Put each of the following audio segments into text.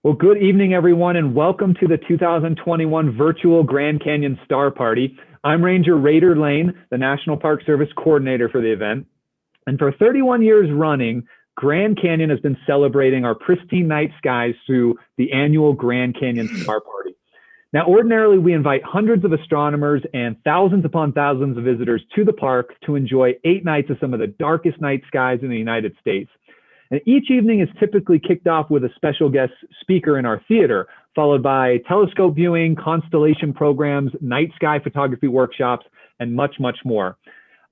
Well, good evening, everyone, and welcome to the 2021 Virtual Grand Canyon Star Party. I'm Ranger Raider Lane, the National Park Service coordinator for the event. And for 31 years running, Grand Canyon has been celebrating our pristine night skies through the annual Grand Canyon Star Party. Now, ordinarily, we invite hundreds of astronomers and thousands upon thousands of visitors to the park to enjoy 8 nights of some of the darkest night skies in the United States. And each evening is typically kicked off with a special guest speaker in our theater, followed by telescope viewing, constellation programs, night sky photography workshops, and much, much more.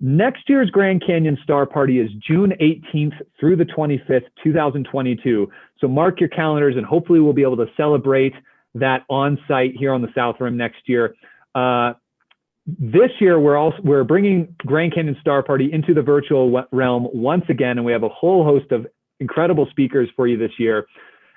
Next year's Grand Canyon Star Party is June 18th through the 25th, 2022. So mark your calendars and hopefully we'll be able to celebrate that on site here on the South Rim next year. This year, we're bringing Grand Canyon Star Party into the virtual realm once again, and we have a whole host of incredible speakers for you this year.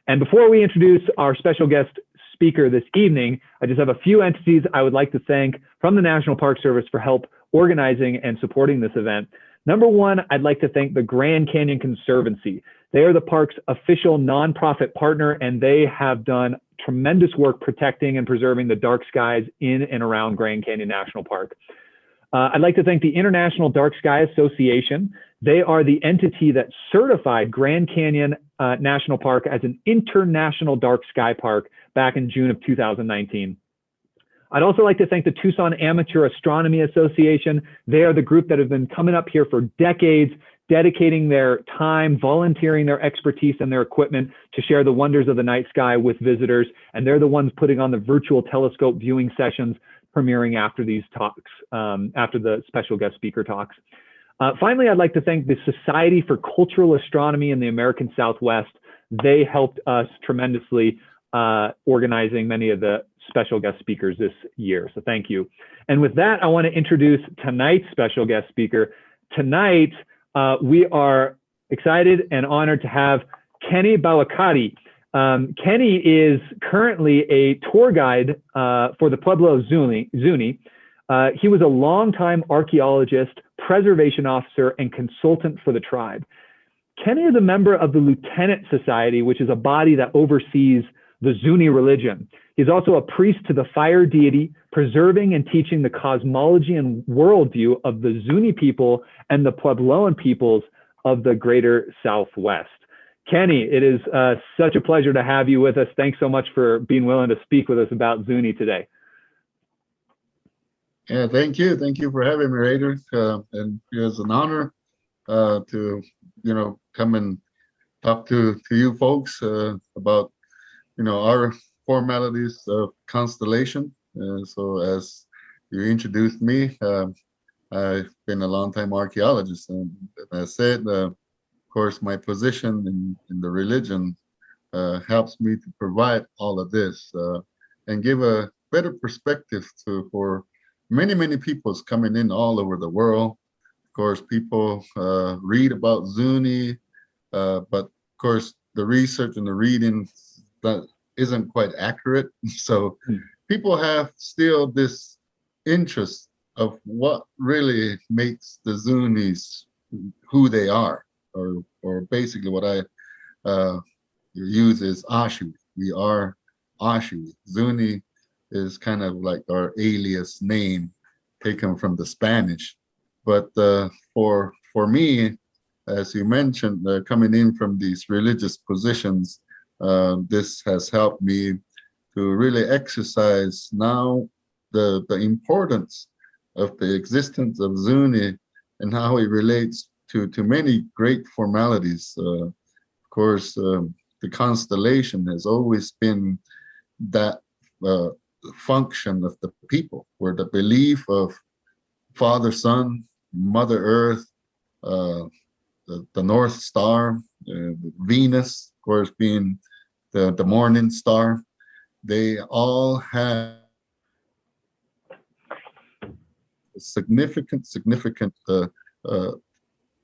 And before we introduce our special guest speaker this evening, I just have a few entities I would like to thank from the National Park Service for help organizing and supporting this event. Number one, I'd like to thank the Grand Canyon Conservancy. They are the park's official nonprofit partner, and they have done tremendous work protecting and preserving the dark skies in and around Grand Canyon National Park. I'd like to thank the International Dark Sky Association. They are the entity that certified Grand Canyon National Park as an international dark sky park back in June of 2019. I'd also like to thank the Tucson Amateur Astronomy Association. They are the group that have been coming up here for decades, dedicating their time, volunteering their expertise and their equipment to share the wonders of the night sky with visitors. And they're the ones putting on the virtual telescope viewing sessions premiering after these talks, after the special guest speaker talks. Finally, I'd like to thank the Society for Cultural Astronomy in the American Southwest. They helped us tremendously organizing many of the special guest speakers this year. So thank you. And with that, I want to introduce tonight's special guest speaker. Tonight, we are excited and honored to have Kenny Bawakati. Kenny is currently a tour guide for the Pueblo Zuni. He was a longtime archaeologist, preservation officer, and consultant for the tribe. Kenny is a member of the Lieutenant Society, which is a body that oversees the Zuni religion. He's also a priest to the fire deity, preserving and teaching the cosmology and worldview of the Zuni people and the Puebloan peoples of the greater Southwest. Kenny, it is such a pleasure to have you with us. Thanks so much for being willing to speak with us about Zuni today. Yeah, thank you. Thank you for having me, Raider. And it's an honor to, come and talk to you folks about, our formalities of constellation. So as you introduced me, I've been a longtime archaeologist. And as I said, of course, my position in the religion helps me to provide all of this and give a better perspective for many peoples coming in all over the world. Of course, people read about Zuni, but of course, the research and the reading that isn't quite accurate. So people have still this interest of what really makes the Zunis who they are, or basically what I use is Ashu. We are Ashu. Zuni is kind of like our alias name taken from the Spanish. But for me, as you mentioned, coming in from these religious positions, this has helped me to really exercise now the importance of the existence of Zuni and how it relates to many great formalities. Of course, the constellation has always been that function of the people, where the belief of Father Sun, Mother Earth, the North Star, Venus, of course, being the morning star, they all have a significant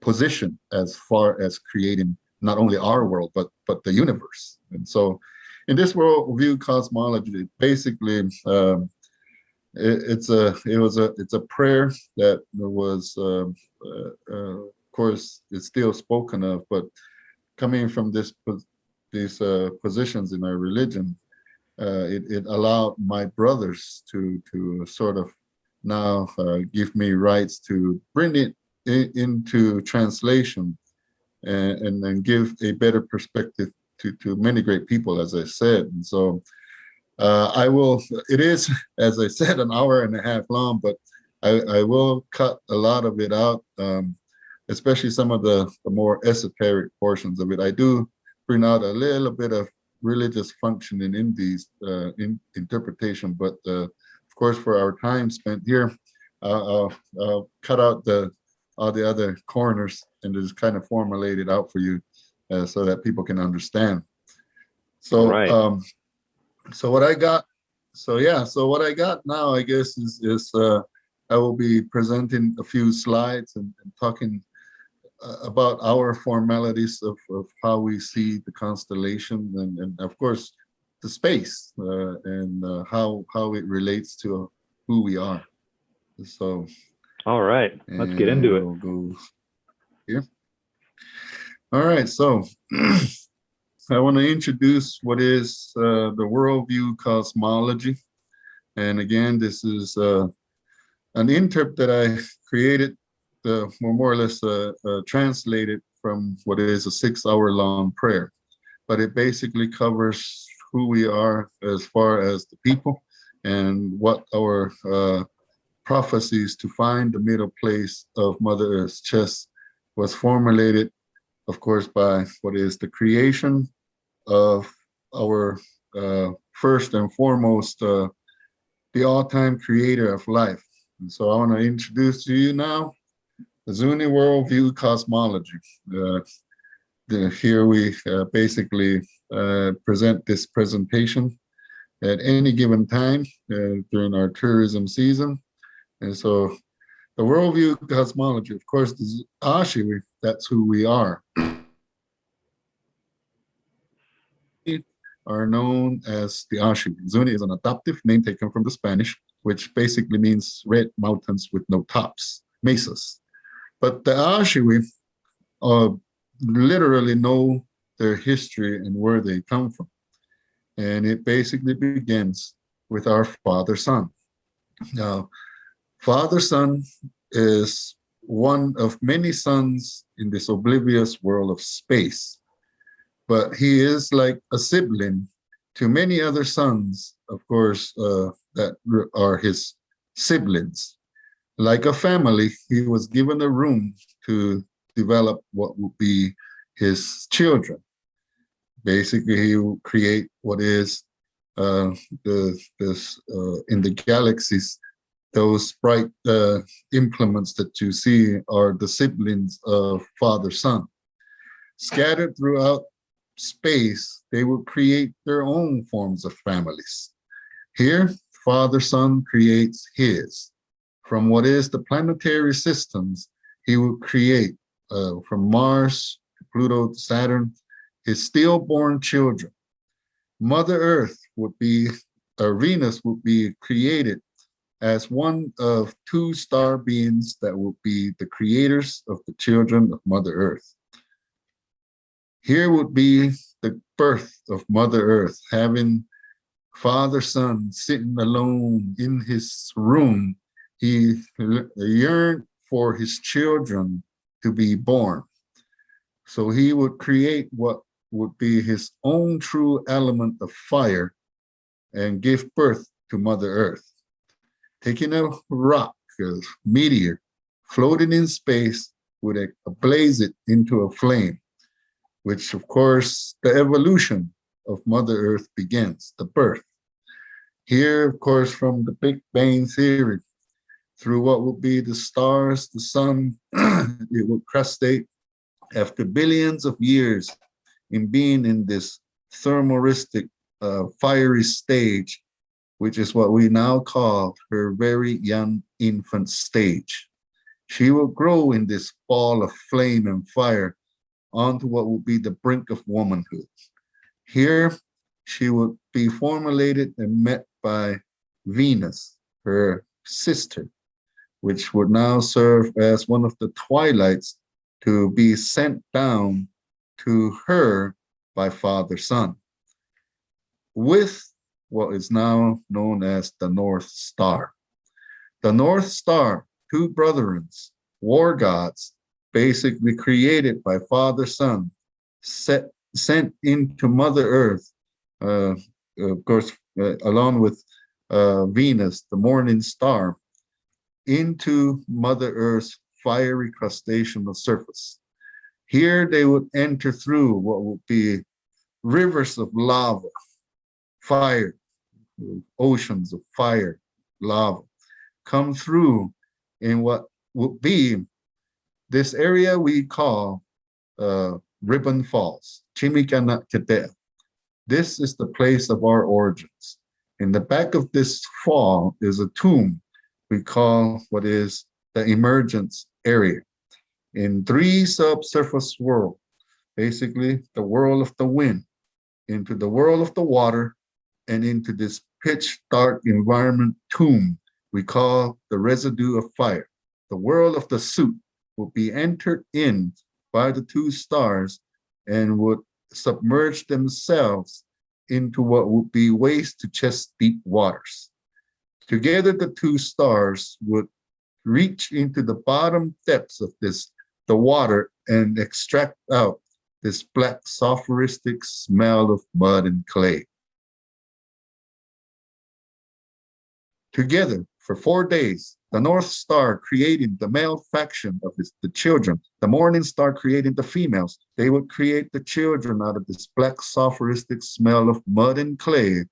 position as far as creating not only our world but the universe. And so in this worldview cosmology, basically it's a prayer that was of course it's still spoken of, but coming from this these positions in our religion, it allowed my brothers to sort of now give me rights to bring it into translation and then give a better perspective to many great people, as I said. And so I will, it is, as I said, an hour and a half long, but I will cut a lot of it out, especially some of the more esoteric portions of it. I do bring out a little bit of religious functioning in these interpretation, but of course, for our time spent here, I'll cut out all the other corners and just kind of formulate it out for you so that people can understand. So, Right. so what I got, so what I got now, I guess, is I will be presenting a few slides and talking about our formalities of how we see the constellation and of course the space and how it relates to who we are. So, All right. Let's get and I into it. will go here. All right, so I want to introduce what is the worldview cosmology. And again, this is an interp that I created, more or less translated from what is a 6-hour long prayer. But it basically covers who we are as far as the people and what our prophecies to find the middle place of Mother Earth's chest was formulated, of course, by what is the creation of our first and foremost, the all-time creator of life. And so I want to introduce to you now the Zuni worldview cosmology. Here we basically present this presentation at any given time during our tourism season. And so the worldview cosmology, of course, the Ashiwi, that's who we are known as the Ashiwi. Zuni is an adoptive name taken from the Spanish, which basically means red mountains with no tops, mesas. But the Ashiwi literally know their history and where they come from. And it basically begins with our father-son. Now, father-son is one of many sons in this oblivious world of space. But he is like a sibling to many other sons, of course, that are his siblings. Like a family, he was given a room to develop what would be his children. Basically, he will create what is in the galaxies. Those bright implements that you see are the siblings of father-son. Scattered throughout space, they will create their own forms of families. Here, father-son creates his. From what is the planetary systems, he will create from Mars, Pluto, Saturn, his stillborn children. Mother Earth would be, Venus would be created as one of 2 star beings that will be the creators of the children of Mother Earth. Here would be the birth of Mother Earth, having father-son sitting alone in his room. He yearned for his children to be born. So he would create what would be his own true element of fire and give birth to Mother Earth. Taking a rock, a meteor, floating in space, would blaze it into a flame, which of course the evolution of Mother Earth begins, the birth. Here, of course, from the Big Bang Theory, through what will be the stars, the sun, it will crustate after billions of years in being in this thermoristic, fiery stage, which is what we now call her very young infant stage. She will grow in this ball of flame and fire onto what will be the brink of womanhood. Here, she would be formulated and met by Venus, her sister, which would now serve as one of the twilights to be sent down to her by father-son, with what is now known as the North Star. The North Star, two brethren, war gods, basically created by father-son, sent into Mother Earth, of course, along with Venus, the morning star, into Mother Earth's fiery crustacean surface. Here they would enter through what would be rivers of lava, fire, oceans of fire, lava, come through in what would be this area we call Ribbon Falls, Chimicanacete. This is the place of our origins. In the back of this fall is a tomb we call what is the emergence area. In three subsurface worlds, basically the world of the wind, into the world of the water, and into this pitch dark environment tomb we call the residue of fire. The world of the suit will be entered in by the two stars and would submerge themselves into what would be waist to chest deep waters. Together, the two stars would reach into the bottom depths of the water and extract out this black sulfuristic smell of mud and clay. Together for 4 days, the North Star creating the male faction of the children, the Morning Star creating the females. They would create the children out of this black sulfuristic smell of mud and clay,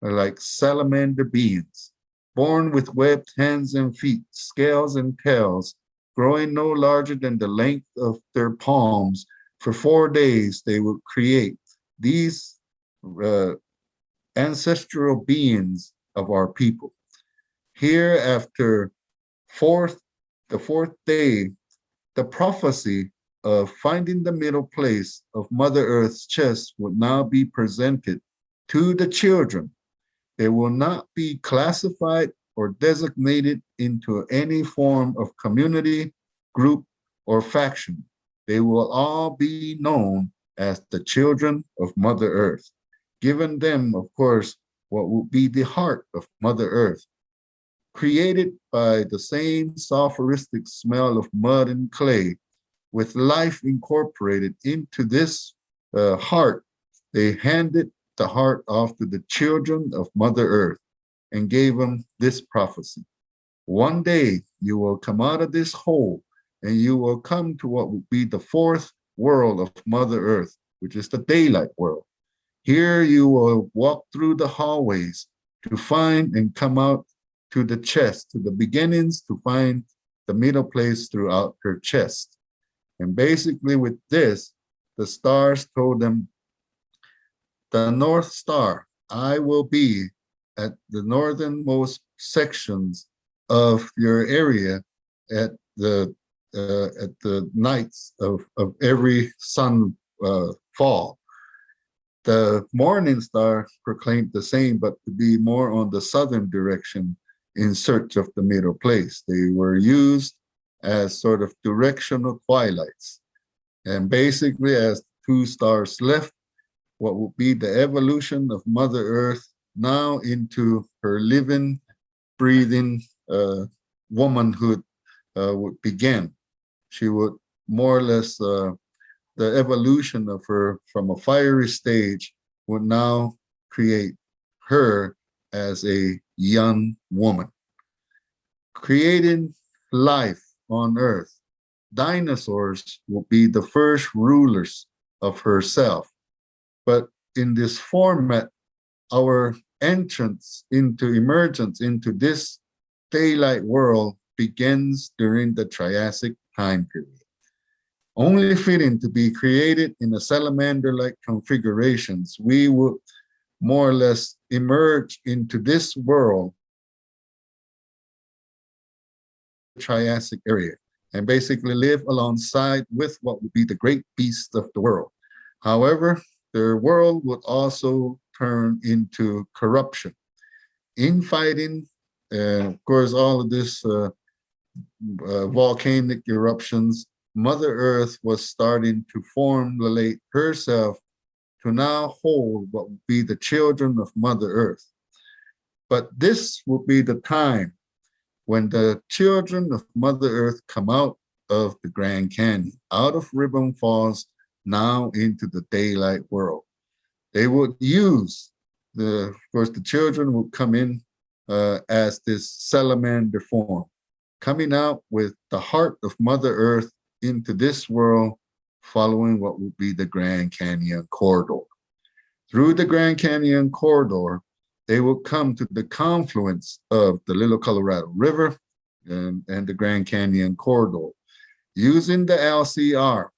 like salamander beings, born with webbed hands and feet, scales and tails, growing no larger than the length of their palms. For 4 days, they would create these ancestral beings of our people. Here, after the fourth day, the prophecy of finding the middle place of Mother Earth's chest would now be presented to the children. They will not be classified or designated into any form of community, group, or faction. They will all be known as the children of Mother Earth, giving them, of course, what will be the heart of Mother Earth, created by the same sulfuristic smell of mud and clay, with life incorporated into this heart. They handed the heart off to the children of Mother Earth and gave them this prophecy. One day you will come out of this hole and you will come to what will be the fourth world of Mother Earth, which is the daylight world. Here you will walk through the hallways to find and come out to the chest, to the beginnings, to find the middle place throughout her chest. And basically with this, the stars told them, the North Star, I will be at the northernmost sections of your area at the nights of every sun fall. The Morning Star proclaimed the same, but to be more on the southern direction in search of the middle place. They were used as sort of directional twilights. And basically, as two stars left, what would be the evolution of Mother Earth now into her living, breathing womanhood would begin. She would more or less, the evolution of her from a fiery stage would now create her as a young woman. Creating life on Earth, dinosaurs will be the first rulers of herself. But in this format, our emergence into this daylight world begins during the Triassic time period. Only fitting to be created in a salamander-like configurations, we would more or less emerge into this world, Triassic area, and basically live alongside with what would be the great beasts of the world. However, their world would also turn into corruption, infighting, and of course, all of this volcanic eruptions. Mother Earth was starting to formulate herself to now hold what would be the children of Mother Earth. But this will be the time when the children of Mother Earth come out of the Grand Canyon, out of Ribbon Falls, now into the daylight world. They would use of course, the children would come in as this salamander form, coming out with the heart of Mother Earth into this world, following what would be the Grand Canyon corridor. Through the Grand Canyon corridor, they will come to the confluence of the Little Colorado River and the Grand Canyon corridor. Using the LCR,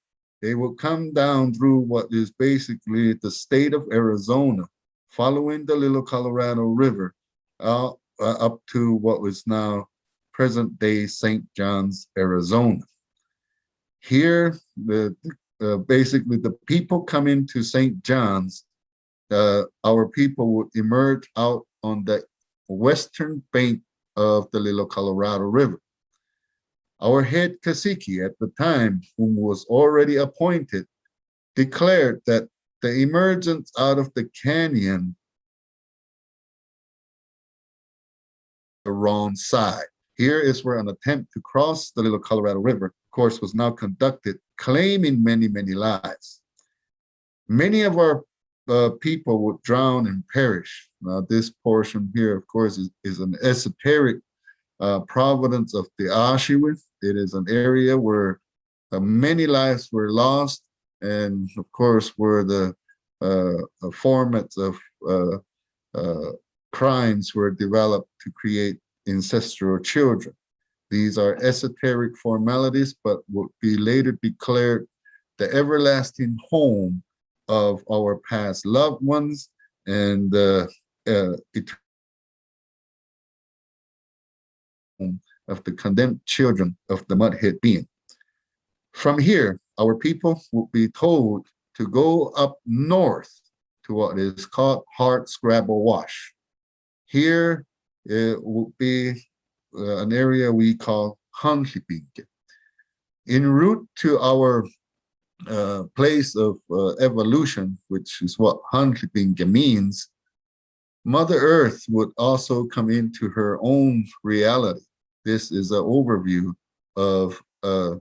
they will come down through what is basically the state of Arizona, following the Little Colorado River up to what was now present-day St. John's, Arizona. Here, basically the people coming to St. John's, our people would emerge out on the western bank of the Little Colorado River. Our head cacique at the time, whom was already appointed, declared that the emergence out of the canyon the wrong side. Here is where an attempt to cross the Little Colorado River, of course, was now conducted, claiming many, many lives. Many of our people would drown and perish. Now, this portion here, of course, is an esoteric providence of the Oshawott. It is an area where many lives were lost, and of course, where the formats of crimes were developed to create ancestral children. These are esoteric formalities, but would be later declared the everlasting home of our past loved ones and of the condemned children of the Mudhead being. From here, our people will be told to go up north to what is called Hardscrabble Wash. Here it will be an area we call Hanlipinke. En route to our place of evolution, which is what Hanlipinke means, Mother Earth would also come into her own reality. This is an overview of the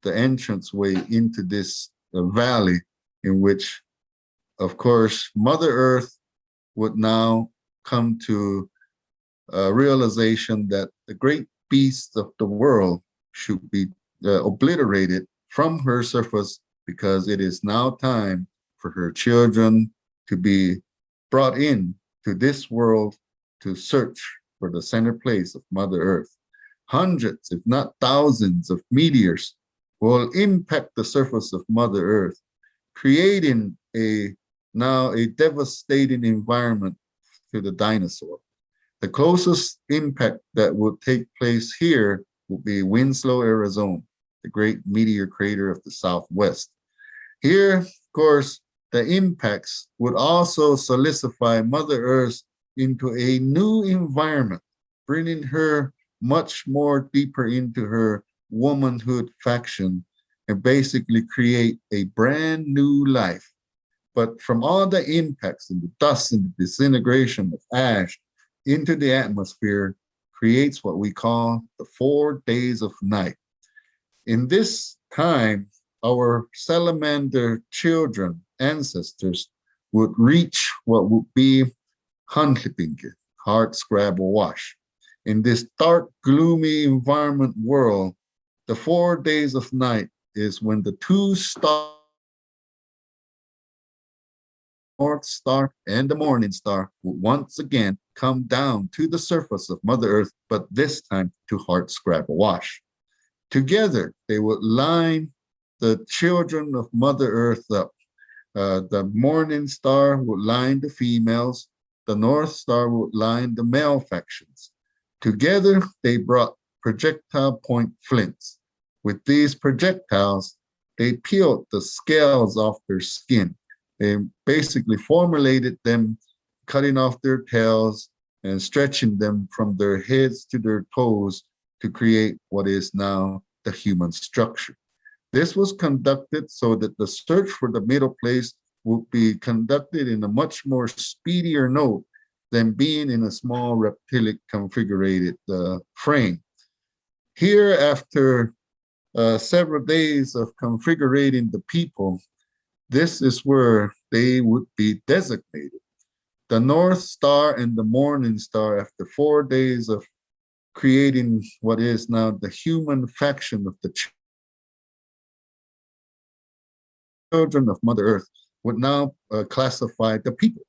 entranceway into this valley, in which, of course, Mother Earth would now come to a realization that the great beasts of the world should be obliterated from her surface, because it is now time for her children to be brought in to this world to search for the center place of Mother Earth. Hundreds, if not thousands, of meteors will impact the surface of Mother Earth, creating now a devastating environment to the dinosaur. The closest impact that would take place here would be Winslow, Arizona, the great meteor crater of the Southwest. Here, of course, the impacts would also solidify Mother Earth into a new environment, bringing her much more deeper into her womanhood faction and basically create a brand new life. But from all the impacts and the dust and the disintegration of ash into the atmosphere creates what we call the 4 days of night. In this time, our salamander children, ancestors, would reach what would be Hanlipinke, Hardscrabble Wash. In this dark, gloomy environment world, the 4 days of night is when the two stars, North Star and the Morning Star, will once again come down to the surface of Mother Earth, but this time to Hardscrabble Wash. Together, they would line the children of Mother Earth up. The Morning Star would line the females, the North Star would line the male factions. Together, they brought projectile point flints. With these projectiles, they peeled the scales off their skin. They basically formulated them, cutting off their tails and stretching them from their heads to their toes to create what is now the human structure. This was conducted so that the search for the middle place would be conducted in a much more speedier note than being in a small reptilic configured frame. Here, after several days of configuring the people, this is where they would be designated. The North Star and the Morning Star, after 4 days of creating what is now the human faction of the children of Mother Earth, would now classify the people.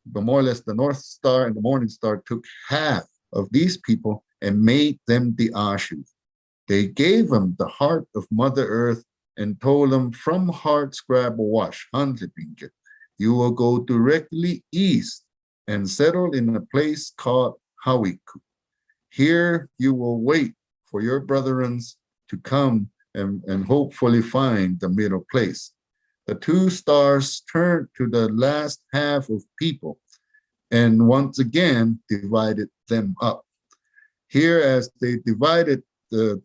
But more or less, the North Star and the Morning Star took half of these people and made them the Ashu. They gave them the heart of Mother Earth and told them, from Hardscrabble-Wash, Handlepinket, you will go directly east and settle in a place called Hawiku. Here you will wait for your brethren to come and hopefully find the middle place. The two stars turned to the last half of people and once again divided them up. Here, as they divided the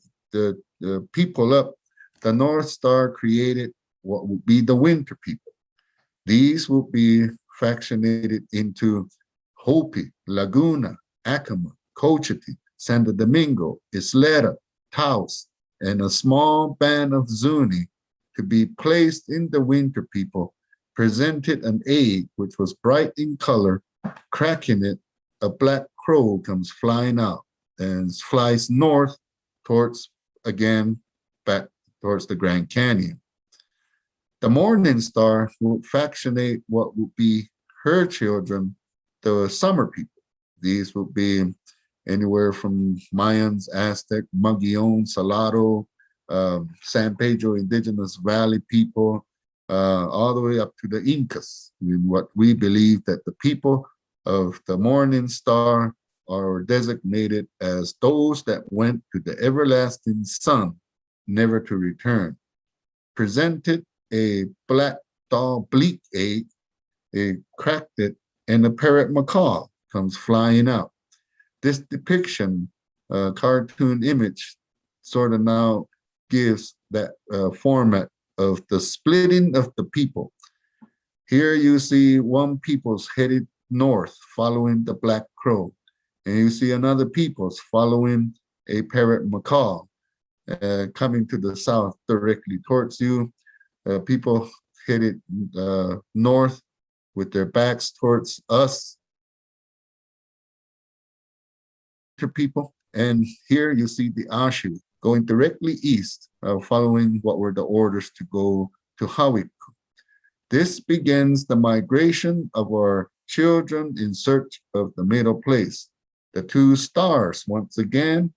people up, the North Star created what would be the winter people. These would be fractionated into Hopi, Laguna, Acoma, Cochiti, Santo Domingo, Isleta, Taos, and a small band of Zuni to be placed in the winter people, presented an egg which was bright in color. Cracking it, a black crow comes flying out and flies north towards, again, back towards the Grand Canyon. The Morning Star will fractionate what would be her children, the summer people. These would be anywhere from Mayans, Aztec, Mogollon, Salado, San Pedro Indigenous Valley people, all the way up to the Incas, in what we believe that the people of the Morning Star are designated as those that went to the everlasting sun, never to return. Presented a black doll bleak egg, it cracked it, and a parrot macaw comes flying out. This depiction, cartoon image, sort of now gives that format of the splitting of the people. Here you see one people's headed north following the black crow, and you see another people's following a parrot macaw coming to the south directly towards you. People headed north with their backs towards us, people. And here you see the Ashu going directly east, following what were the orders to go to Hawiku. This begins the migration of our children in search of the middle place. The two stars, once again,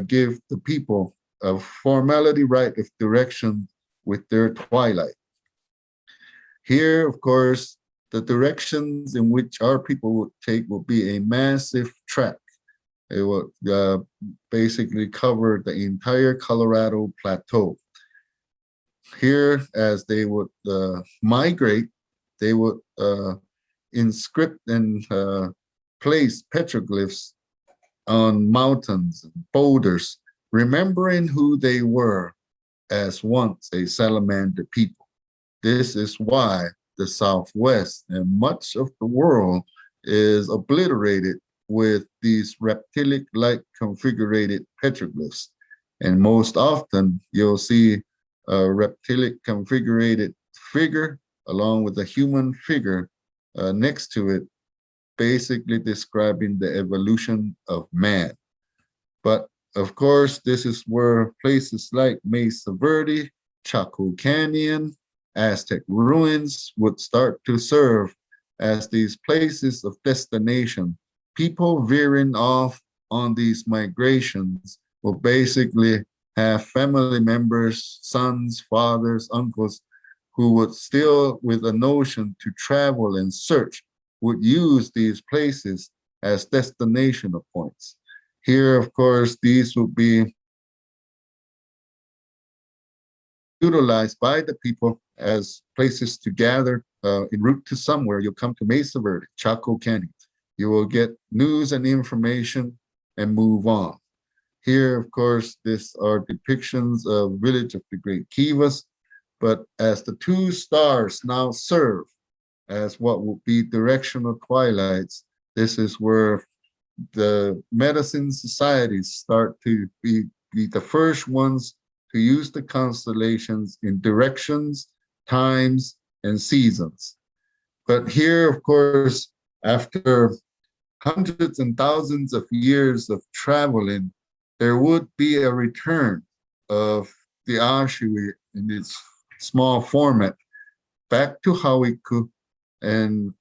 give the people a formality right of direction with their twilight. Here, of course, the directions in which our people would take will be a massive track. It will basically cover the entire Colorado Plateau. Here, as they would migrate, they would inscript and place petroglyphs on mountains and boulders, remembering who they were as once a salamander people. This is why the Southwest and much of the world is obliterated with these reptilic-like configured petroglyphs. And most often you'll see a reptilic configured figure along with a human figure next to it, basically describing the evolution of man. But of course, this is where places like Mesa Verde, Chaco Canyon, Aztec ruins would start to serve as these places of destination. People veering off on these migrations will basically have family members, sons, fathers, uncles, who would still, with a notion to travel and search, would use these places as destination points. Here, of course, these would be utilized by the people as places to gather en route to somewhere. You'll come to Mesa Verde, Chaco Canyon. You will get news and information and move on. Here, of course, these are depictions of Village of the Great Kivas, but as the two stars now serve as what will be directional twilights, this is where the medicine societies start to be the first ones to use the constellations in directions, times, and seasons. But here, of course, after hundreds and thousands of years of traveling, there would be a return of the Ashui in its small format back to Hawiku. And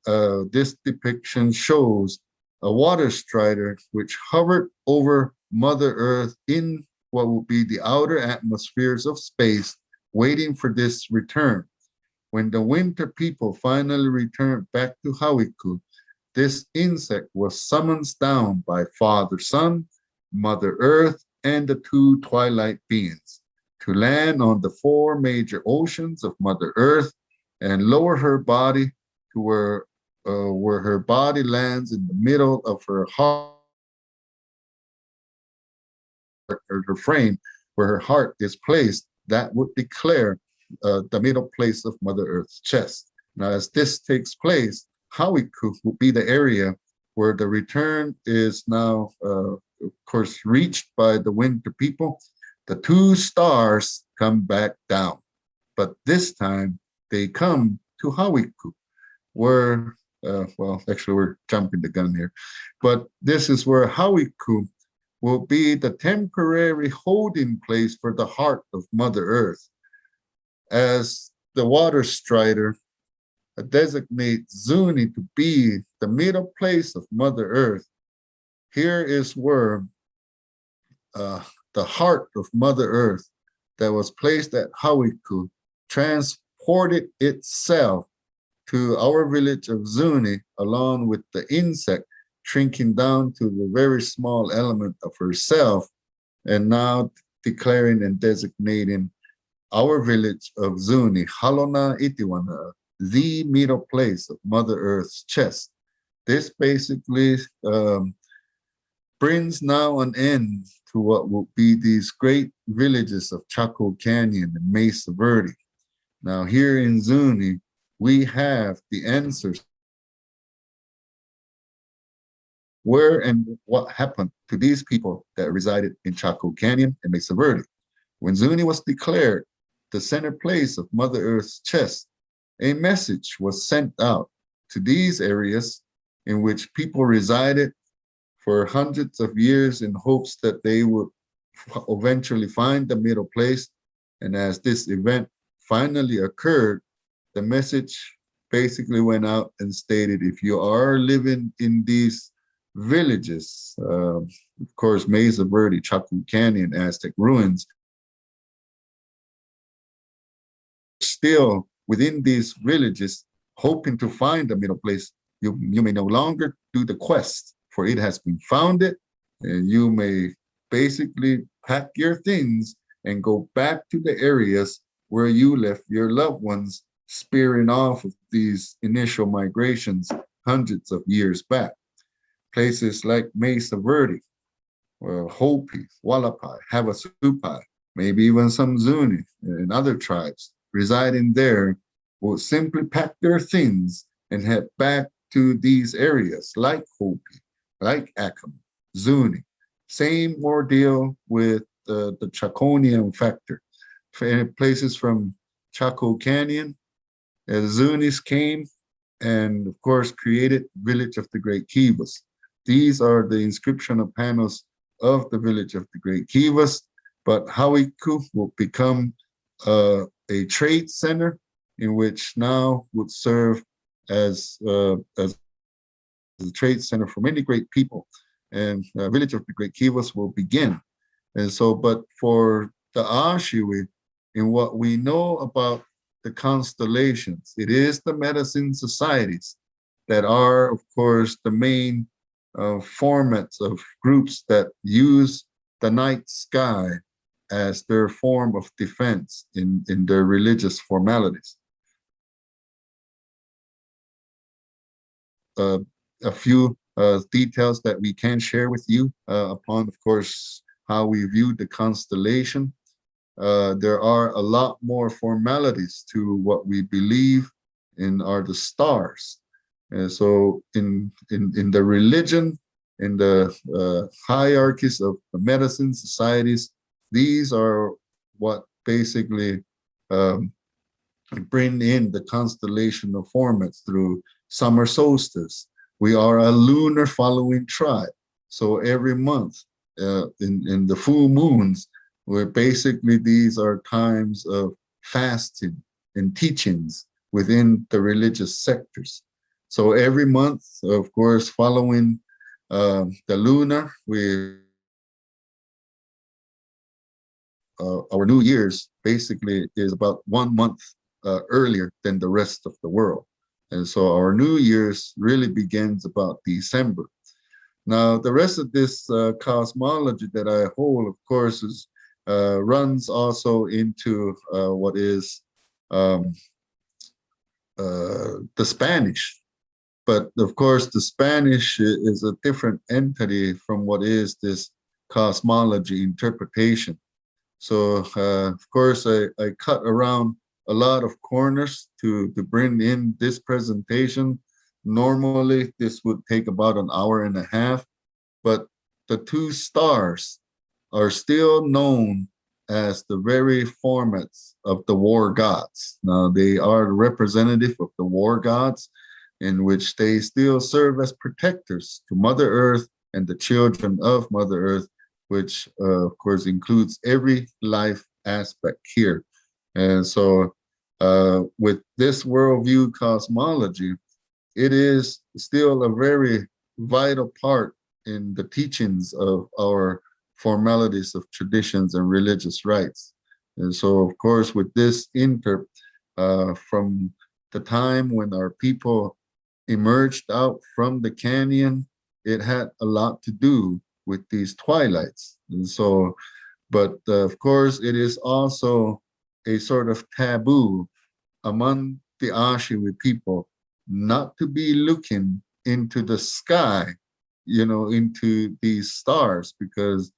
this depiction shows a water strider which hovered over Mother Earth in what will be the outer atmospheres of space, waiting for this return. When the winter people finally returned back to Hawiku, this insect was summoned down by Father Sun, Mother Earth, and the two twilight beings to land on the four major oceans of Mother Earth and lower her body to where her body lands in the middle of her heart, or her frame, where her heart is placed. That would declare the middle place of Mother Earth's chest. Now, as this takes place, Hawiku will be the area where the return is now, of course, reached by the winter people. The two stars come back down, but this time they come to Hawiku, where, well, actually, we're jumping the gun here, but this is where Hawiku will be the temporary holding place for the heart of Mother Earth. As the water strider designates Zuni to be the middle place of Mother Earth, here is where the heart of Mother Earth that was placed at Hawiku transported itself to our village of Zuni, along with the insect shrinking down to the very small element of herself, and now declaring and designating our village of Zuni, Halona Itiwana, the middle place of Mother Earth's chest. This basically brings now an end to what will be these great villages of Chaco Canyon and Mesa Verde. Now here in Zuni, we have the answers where and what happened to these people that resided in Chaco Canyon and Mesa Verde. When Zuni was declared the center place of Mother Earth's chest, a message was sent out to these areas in which people resided for hundreds of years in hopes that they would eventually find the middle place. And as this event finally occurred, the message basically went out and stated, if you are living in these villages, of course, Mesa Verde, Chaco Canyon, Aztec ruins, still within these villages, hoping to find the middle place, you may no longer do the quest, for it has been founded, and you may basically pack your things and go back to the areas where you left your loved ones, spearing off of these initial migrations hundreds of years back. Places like Mesa Verde, Hopi, Wallapai, Havasupai, maybe even some Zuni and other tribes residing there will simply pack their things and head back to these areas like Hopi, like Acoma, Zuni. Same ordeal with the Chaconian factor. Places from Chaco Canyon, Zunis came and, of course, created Village of the Great Kivas. These are the inscriptional panels of the Village of the Great Kivas, but Hawiku will become a trade center in which now would serve as a trade center for many great people, and Village of the Great Kivas will begin. And so, but for the Ashiwi, in what we know about the constellations, it is the medicine societies that are, of course, the main formats of groups that use the night sky as their form of defense in their religious formalities. A few details that we can share with you upon, of course, how we view the constellation. there are a lot more formalities to what we believe in are the stars. And so in the religion, in the hierarchies of the medicine societies, these are what basically um, bring in the constellation of formats through summer solstice. We are a lunar following tribe. So every month in the full moons, where basically these are times of fasting and teachings within the religious sectors. So every month, of course, following the lunar, our New Year's basically is about 1 month earlier than the rest of the world. And so our New Year's really begins about December. Now, the rest of this cosmology that I hold, of course, is runs also into what is um, the Spanish. But of course, the Spanish is a different entity from what is this cosmology interpretation. So, of course, I cut around a lot of corners to bring in this presentation. Normally, this would take about an hour and a half, but the two stars are still known as the very formats of the war gods. Now, they are the representative of the war gods, in which they still serve as protectors to Mother Earth and the children of Mother Earth, which of course includes every life aspect here. And so with this worldview cosmology, it is still a very vital part in the teachings of our formalities of traditions and religious rites. And so, of course, with this from the time when our people emerged out from the canyon, it had a lot to do with these twilights. And so, but of course, it is also a sort of taboo among the Ashiwi people not to be looking into the sky, into these stars, because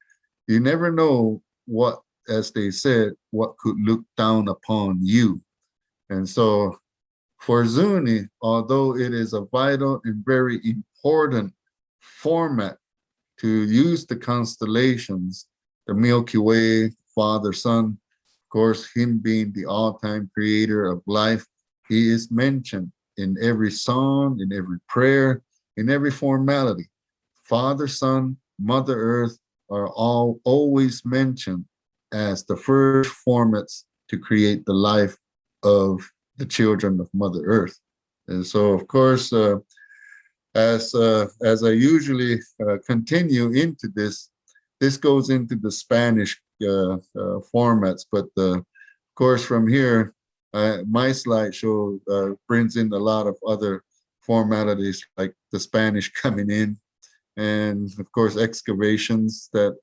you never know what, as they said, what could look down upon you. And so for Zuni, although it is a vital and very important format to use the constellations, the Milky Way, Father, Son, of course, him being the all-time creator of life, he is mentioned in every song, in every prayer, in every formality. Father, Son, Mother Earth are all always mentioned as the first formats to create the life of the children of Mother Earth. And so, of course, as I usually continue into this, this goes into the Spanish formats. But of course, from here, my slideshow brings in a lot of other formalities, like the Spanish coming in, and of course, excavations that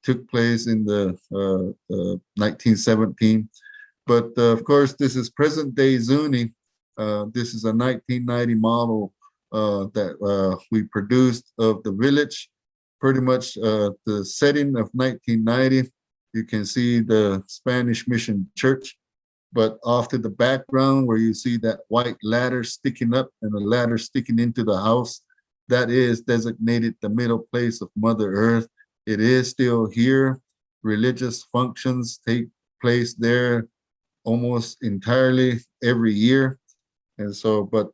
took place in the 1917. But of course, this is present day Zuni. This is a 1990 model that we produced of the village. Pretty much the setting of 1990. You can see the Spanish Mission Church, but off to the background where you see that white ladder sticking up and a ladder sticking into the house, that is designated the middle place of Mother Earth. It is still here. Religious functions take place there almost entirely every year. And so, but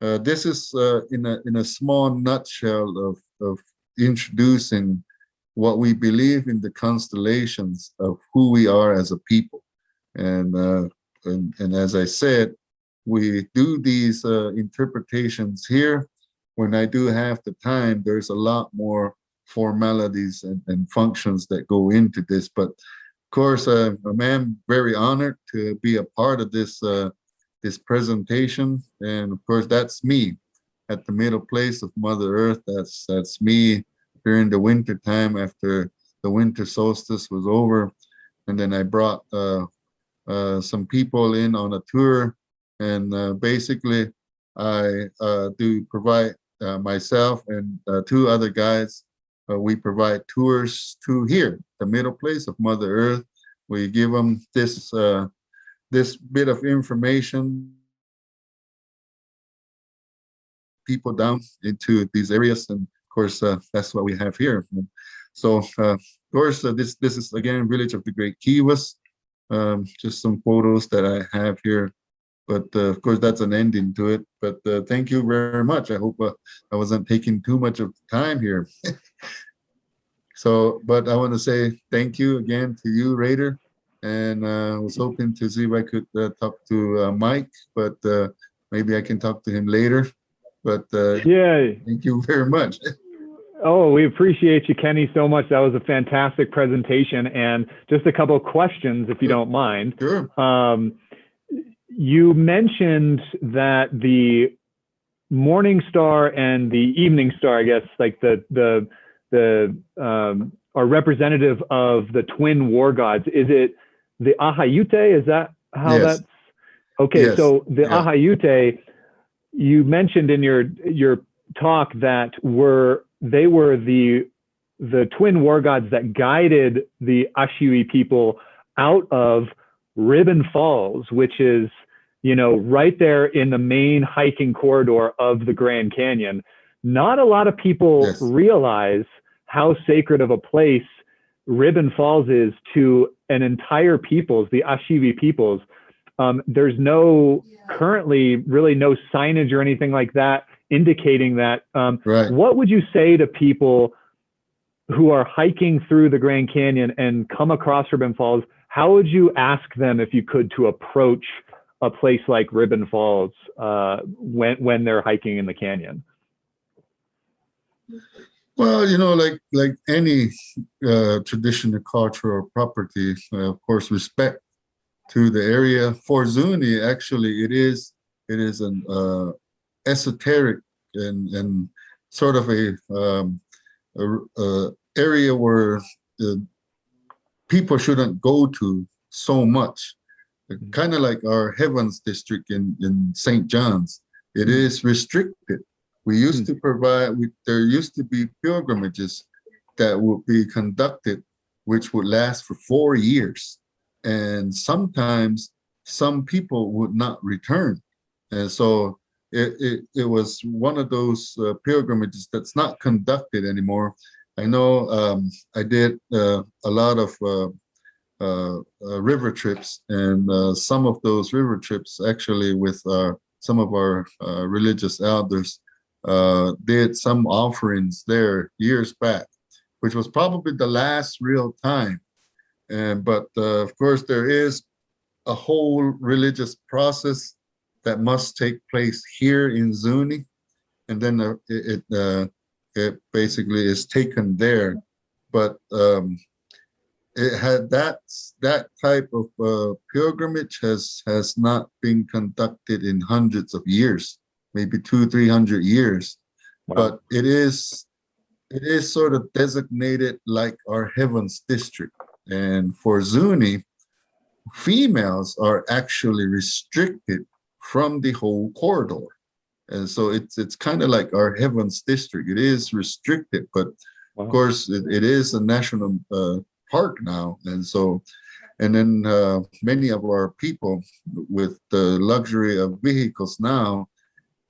this is in a small nutshell of introducing what we believe in the constellations of who we are as a people. And as I said, we do these interpretations here. When I do have the time, there's a lot more formalities and functions that go into this. But of course, I'm very honored to be a part of this this presentation. And of course, that's me at the middle place of Mother Earth. That's me during the winter time after the winter solstice was over. And then I brought some people in on a tour. And basically, I do provide myself and two other guides. We provide tours to here, the middle place of Mother Earth. We give them this bit of information, people down into these areas, and of course that's what we have here. So of course this is again Village of the Great Kivas. Just some photos that I have here, but of course that's an ending to it. But thank you very much. I hope I wasn't taking too much of time here. So, but I want to say thank you again to you, Raider. And I was hoping to see if I could talk to Mike, but maybe I can talk to him later. But Yeah. thank you very much. Oh, we appreciate you, Kenny, so much. That was a fantastic presentation. And just a couple of questions, if you don't mind. Sure. You mentioned that the Morning Star and the Evening Star, I guess, like are representative of the twin war gods. Is it the Ahayute? Is that how Yes. that's? Okay, Yes. so the Yeah. Ahayute, you mentioned in your talk that they were the twin war gods that guided the Ashiwi people out of Ribbon Falls, which is, right there in the main hiking corridor of the Grand Canyon. Not a lot of people Yes. realize how sacred of a place Ribbon Falls is to an entire peoples, the Ashiwi peoples. There's currently really no signage or anything like that indicating that. Right. What would you say to people who are hiking through the Grand Canyon and come across Ribbon Falls? How would you ask them, if you could, to approach a place like Ribbon Falls when they're hiking in the canyon? Well, like any traditional cultural property, of course, respect to the area. For Zuni, actually, it is an esoteric and sort of a area where people shouldn't go to so much. Kind of like our Heavens district in St. John's. It is restricted. We used to there used to be pilgrimages that would be conducted, which would last for 4 years. And sometimes some people would not return. And so it was one of those pilgrimages that's not conducted anymore. I know I did a lot of river trips, and some of those river trips actually with some of our religious elders did some offerings there years back, which was probably the last real time. But of course, there is a whole religious process that must take place here in Zuni, and then it basically is taken there. But it had that type of pilgrimage has not been conducted in hundreds of years, maybe 200-300 years. Wow. But it is sort of designated like our Heavens district. And for Zuni, females are actually restricted from the whole corridor. And so it's kind of like our Heavens district. It is restricted, but of course it is a national park now. And so, and then many of our people with the luxury of vehicles now,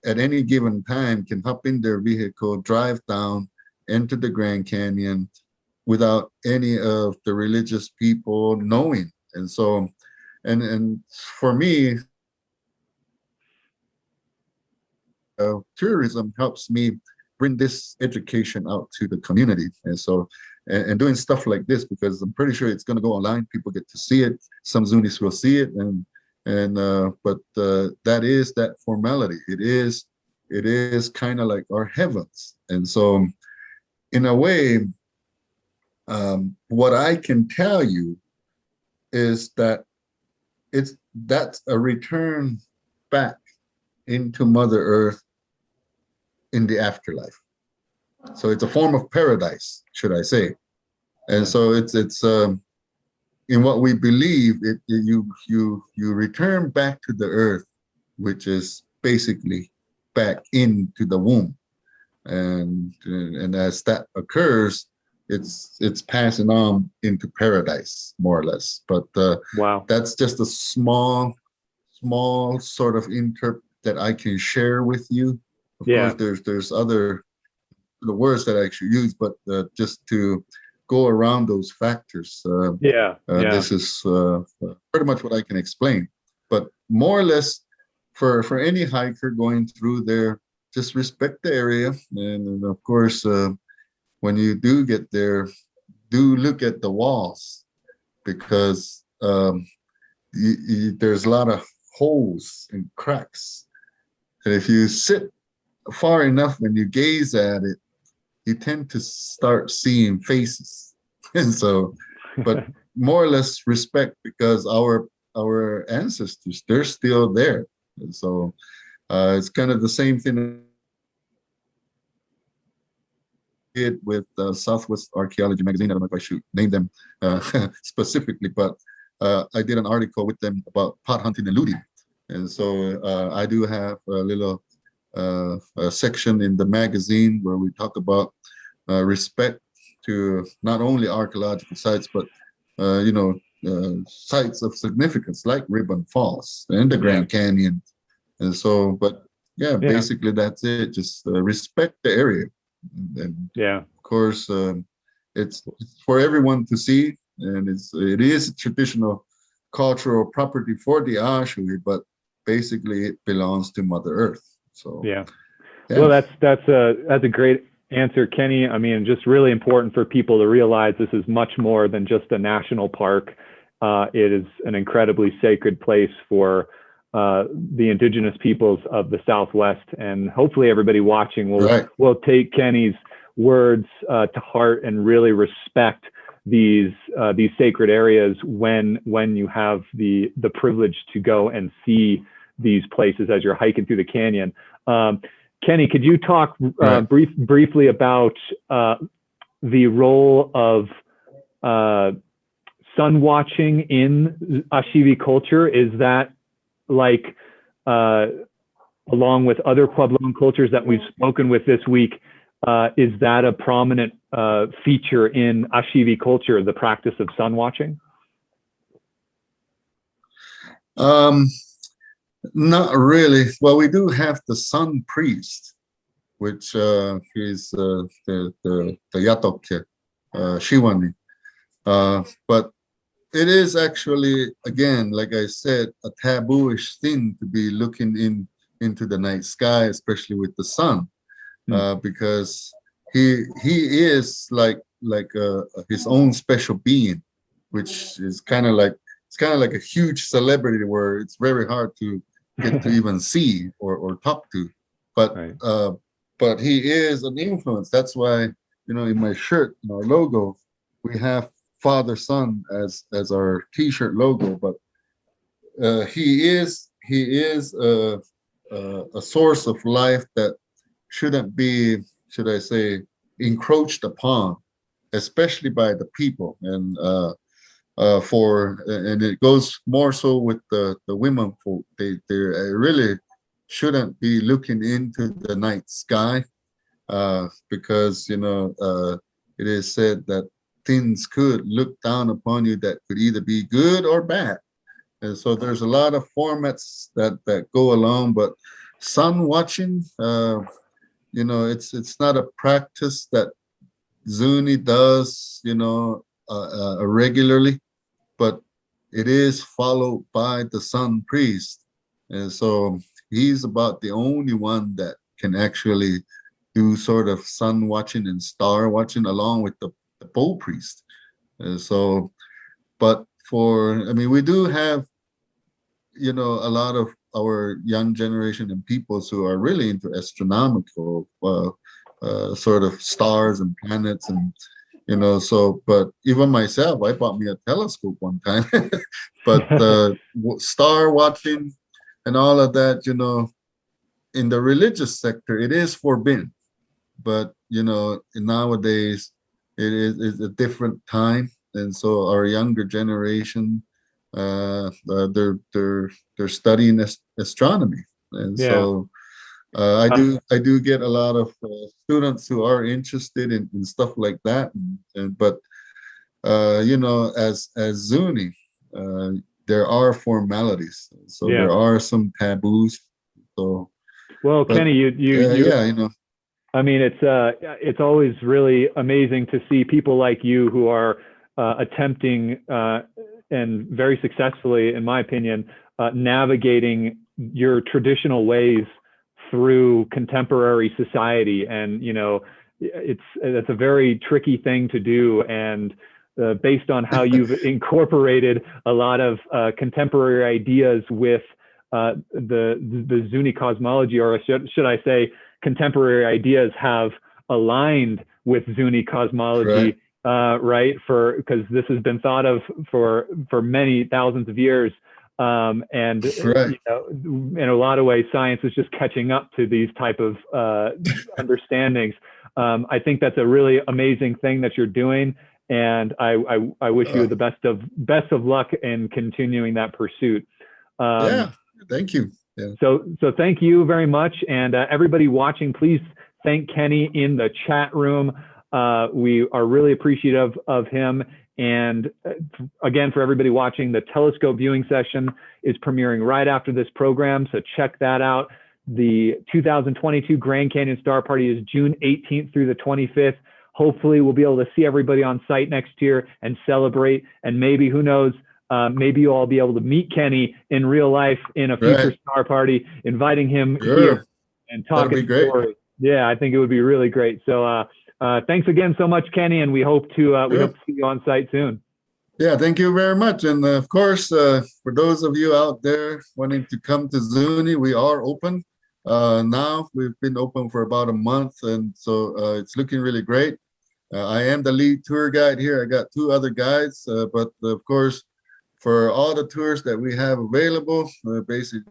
at any given time can hop in their vehicle, drive down, enter the Grand Canyon without any of the religious people knowing. And so, and for me, tourism helps me bring this education out to the community. And so, and doing stuff like this, because I'm pretty sure it's going to go online. People get to see it. Some Zunis will see it, but that is that formality. It is kind of like our heavens. And so, in a way, what I can tell you is that that's a return back into Mother Earth in the afterlife. So it's a form of paradise, should I say? And so it's in what we believe, you return back to the earth, which is basically back into the womb, and as that occurs, it's passing on into paradise, more or less. But Wow. that's just a small sort of interp that I can share with you. Of course, Yeah. there's other the words that I actually use, but just to go around those factors, Yeah. Yeah. this is pretty much what I can explain. But more or less, for any hiker going through there, just respect the area, and of course, when you do get there, do look at the walls because there's a lot of holes and cracks. And if you sit far enough when you gaze at it, you tend to start seeing faces. And so, but more or less respect because our ancestors, they're still there. And so it's kind of the same thing I did with Southwest Archaeology magazine. I don't know if I should name them specifically, but I did an article with them about pot hunting and looting. And so I do have a little a section in the magazine where we talk about respect to not only archaeological sites, but sites of significance like Ribbon Falls and the Yeah. Grand Canyon. And so, but yeah, Yeah. basically that's it. Just respect the area, and Yeah. of course, it's for everyone to see, and it is a traditional cultural property for the Ashui, but basically it belongs to Mother Earth. So Yeah. yeah, Well, that's a great answer, Kenny. I mean, just really important for people to realize this is much more than just a national park. It is an incredibly sacred place for the indigenous peoples of the Southwest, and hopefully everybody watching right, will take Kenny's words to heart and really respect these sacred areas when you have the privilege to go and see these places as you're hiking through the canyon. Kenny, could you talk right. briefly about the role of sun watching in Ashivi culture? Is that like, along with other Puebloan cultures that we've spoken with this week, is that a prominent feature in Ashivi culture, the practice of sun watching? Um, Not really. Well, we do have the sun priest, which is the Yatokye, Shiwani. But it is actually, again, like I said, a tabooish thing to be looking into the night sky, especially with the sun, Hmm. because he is like his own special being, which is kind of like it's kind of like a huge celebrity where it's very hard to get to even see or talk to. But Right. but he is an influence. That's why in my shirt, in our logo, we have Father Son as our T-shirt logo. But he is a source of life that shouldn't be, should I say, encroached upon, especially by the people. And it goes more so with the women folk. They really shouldn't be looking into the night sky because it is said that things could look down upon you that could either be good or bad. And so there's a lot of formats that go along, but sun watching, it's not a practice that Zuni does, regularly, but it is followed by the sun priest. And so he's about the only one that can actually do sort of sun watching and star watching along with the bull priest. And so, but I mean, we do have, a lot of our young generation and peoples who are really into astronomical sort of stars and planets and so, but even myself, I bought me a telescope one time. But star watching and all of that, in the religious sector, it is forbidden. But nowadays it's a different time, and so our younger generation, they're studying astronomy, and Yeah. so I do get a lot of students who are interested in stuff like that, but you know, as Zuni, there are formalities, so Yeah. there are some taboos. So, Well, but Kenny, yeah, you know, I mean, it's always really amazing to see people like you who are attempting and very successfully, in my opinion, navigating your traditional ways through contemporary society. And you know, that's a very tricky thing to do. And based on how you've incorporated a lot of contemporary ideas with the Zuni cosmology, or should I say, contemporary ideas have aligned with Zuni cosmology, right? Because this has been thought of for many thousands of years, and you know, in a lot of ways, science is just catching up to these type of understandings. I think that's a really amazing thing that you're doing, and I wish you the best of luck in continuing that pursuit. Yeah, thank you. Yeah. So thank you very much. And everybody watching, please thank Kenny in the chat room. We are really appreciative of him. And again, for everybody watching, the telescope viewing session is premiering right after this program. So check that out. The 2022 Grand Canyon Star Party is June 18th through the 25th. Hopefully we'll be able to see everybody on site next year and celebrate. And maybe, who knows, maybe you'll all be able to meet Kenny in real life in a future Star Party, inviting him here and talking story. Yeah, I think it would be really great. So thanks again so much, Kenny, and we hope to see you on site soon. Yeah, thank you very much. And of course, for those of you out there wanting to come to Zuni, we are open. Now we've been open for about a month, and so it's looking really great. I am the lead tour guide here. I got two other guides, but of course, for all the tours that we have available, basically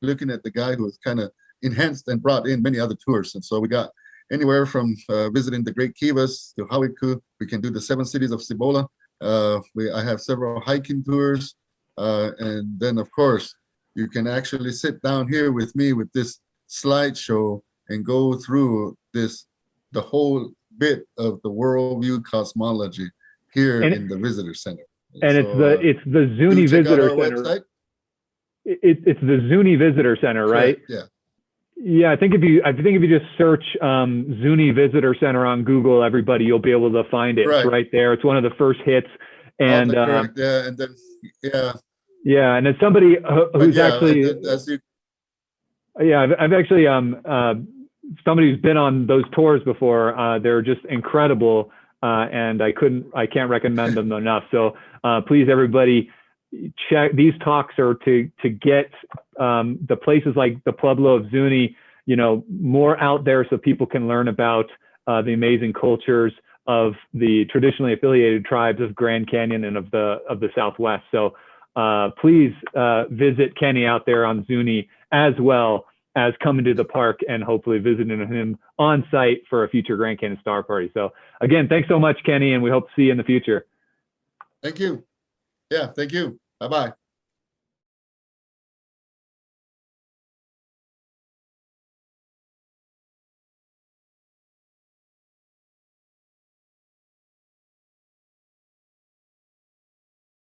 looking at the guide who has kind of enhanced and brought in many other tours. And so we got anywhere from visiting the Great Kivas to Hawiku. We can do the 7 cities of Cibola. I have several hiking tours. And then, of course, you can actually sit down here with me with this slideshow and go through the whole bit of the worldview cosmology here in the visitor center. And so, it's the Zuni Visitor Center. Website. It's the Zuni Visitor Center, right? Yeah. Yeah, I think if you just search Zuni Visitor Center on Google, everybody, you'll be able to find it. It's right there. It's one of the first hits. And correct. Yeah, and then yeah, and as somebody who's actually I've actually somebody who's been on those tours before. They're just incredible. And I can't recommend them enough. So please, everybody, check. These talks are to get the places like the Pueblo of Zuni, you know, more out there so people can learn about the amazing cultures of the traditionally affiliated tribes of Grand Canyon and of the Southwest. So please visit Kenny out there on Zuni, as well as coming to the park and hopefully visiting him on site for a future Grand Canyon Star Party. So again, thanks so much, Kenny, and we hope to see you in the future. Thank you. Yeah, thank you. Bye-bye.